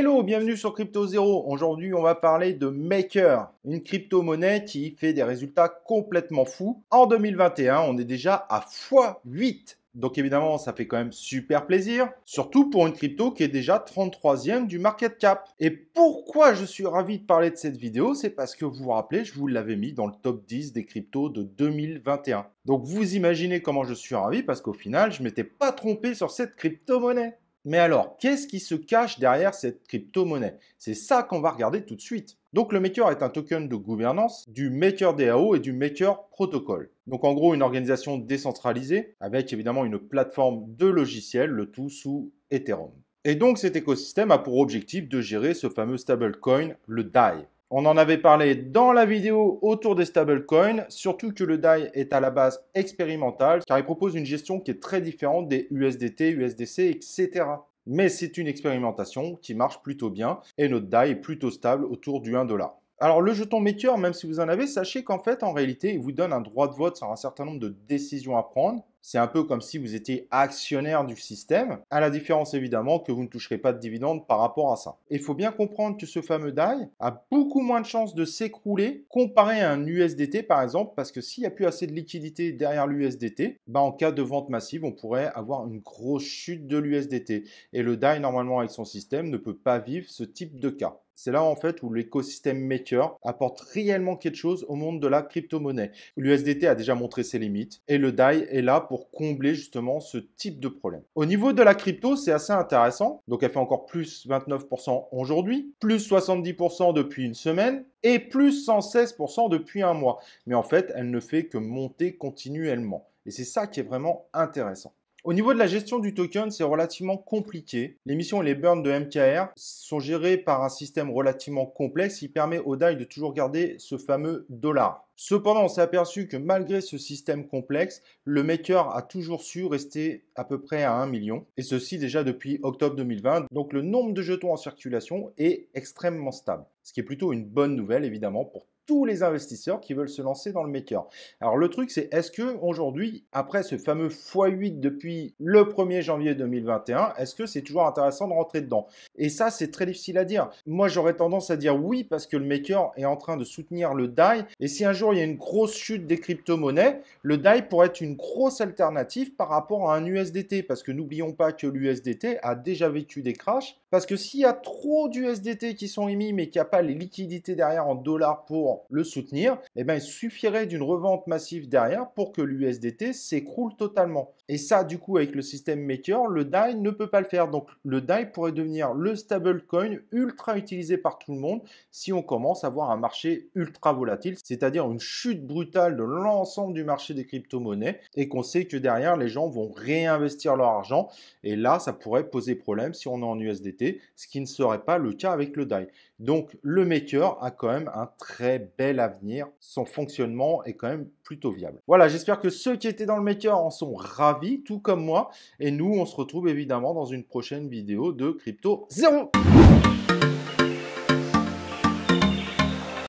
Hello, bienvenue sur Crypto Zero. Aujourd'hui, on va parler de Maker, une crypto-monnaie qui fait des résultats complètement fous. En 2021, on est déjà à x8. Donc évidemment, ça fait quand même super plaisir, surtout pour une crypto qui est déjà 33e du market cap. Et pourquoi je suis ravi de parler de cette vidéo, c'est parce que vous vous rappelez, je vous l'avais mis dans le top 10 des cryptos de 2021. Donc vous imaginez comment je suis ravi parce qu'au final, je ne m'étais pas trompé sur cette crypto-monnaie. Mais alors, qu'est-ce qui se cache derrière cette crypto-monnaie? C'est ça qu'on va regarder tout de suite. Donc le Maker est un token de gouvernance du MakerDAO et du Maker Protocol. Donc en gros, une organisation décentralisée avec évidemment une plateforme de logiciels, le tout sous Ethereum. Et donc cet écosystème a pour objectif de gérer ce fameux stablecoin, le DAI. On en avait parlé dans la vidéo autour des stablecoins, surtout que le DAI est à la base expérimental car il propose une gestion qui est très différente des USDT, USDC, etc. Mais c'est une expérimentation qui marche plutôt bien et notre DAI est plutôt stable autour du 1$. Alors le jeton Maker, même si vous en avez, sachez qu'en fait, en réalité, il vous donne un droit de vote sur un certain nombre de décisions à prendre. C'est un peu comme si vous étiez actionnaire du système, à la différence évidemment que vous ne toucherez pas de dividendes par rapport à ça. Il faut bien comprendre que ce fameux DAI a beaucoup moins de chances de s'écrouler comparé à un USDT par exemple, parce que s'il n'y a plus assez de liquidité derrière l'USDT, en cas de vente massive, on pourrait avoir une grosse chute de l'USDT. Et le DAI, normalement avec son système, ne peut pas vivre ce type de cas. C'est là en fait où l'écosystème Maker apporte réellement quelque chose au monde de la crypto-monnaie. L'USDT a déjà montré ses limites et le DAI est là pour combler justement ce type de problème. Au niveau de la crypto, c'est assez intéressant. Donc elle fait encore plus 29% aujourd'hui, plus 70% depuis une semaine et plus 116% depuis un mois. Mais en fait, elle ne fait que monter continuellement. Et c'est ça qui est vraiment intéressant. Au niveau de la gestion du token, c'est relativement compliqué. L'émission et les burns de MKR sont gérés par un système relativement complexe qui permet au DAI de toujours garder ce fameux dollar. Cependant, on s'est aperçu que malgré ce système complexe, le Maker a toujours su rester à peu près à 1 million, et ceci déjà depuis octobre 2020. Donc le nombre de jetons en circulation est extrêmement stable, ce qui est plutôt une bonne nouvelle évidemment pour tous les investisseurs qui veulent se lancer dans le Maker. Alors le truc c'est, est-ce que aujourd'hui, après ce fameux x8 depuis le 1er janvier 2021, est-ce que c'est toujours intéressant de rentrer dedans? Et ça c'est très difficile à dire. Moi j'aurais tendance à dire oui parce que le Maker est en train de soutenir le DAI, et si un jour il y a une grosse chute des crypto-monnaies, le DAI pourrait être une grosse alternative par rapport à un USDT, parce que n'oublions pas que l'USDT a déjà vécu des crashs, parce que s'il y a trop d'USDT qui sont émis mais qu'il n'y a pas les liquidités derrière en dollars pour le soutenir, il suffirait d'une revente massive derrière pour que l'USDT s'écroule totalement. Et ça, du coup, avec le système Maker, le DAI ne peut pas le faire. Donc, le DAI pourrait devenir le stablecoin ultra utilisé par tout le monde si on commence à avoir un marché ultra volatile, c'est-à-dire une chute brutale de l'ensemble du marché des crypto-monnaies et qu'on sait que derrière, les gens vont réinvestir leur argent. Et là, ça pourrait poser problème si on est en USDT, ce qui ne serait pas le cas avec le DAI. Donc, le Maker a quand même un très bel avenir. Son fonctionnement est quand même plutôt viable. Voilà, j'espère que ceux qui étaient dans le Maker en sont ravis, tout comme moi. Et nous, on se retrouve évidemment dans une prochaine vidéo de Crypto Zero.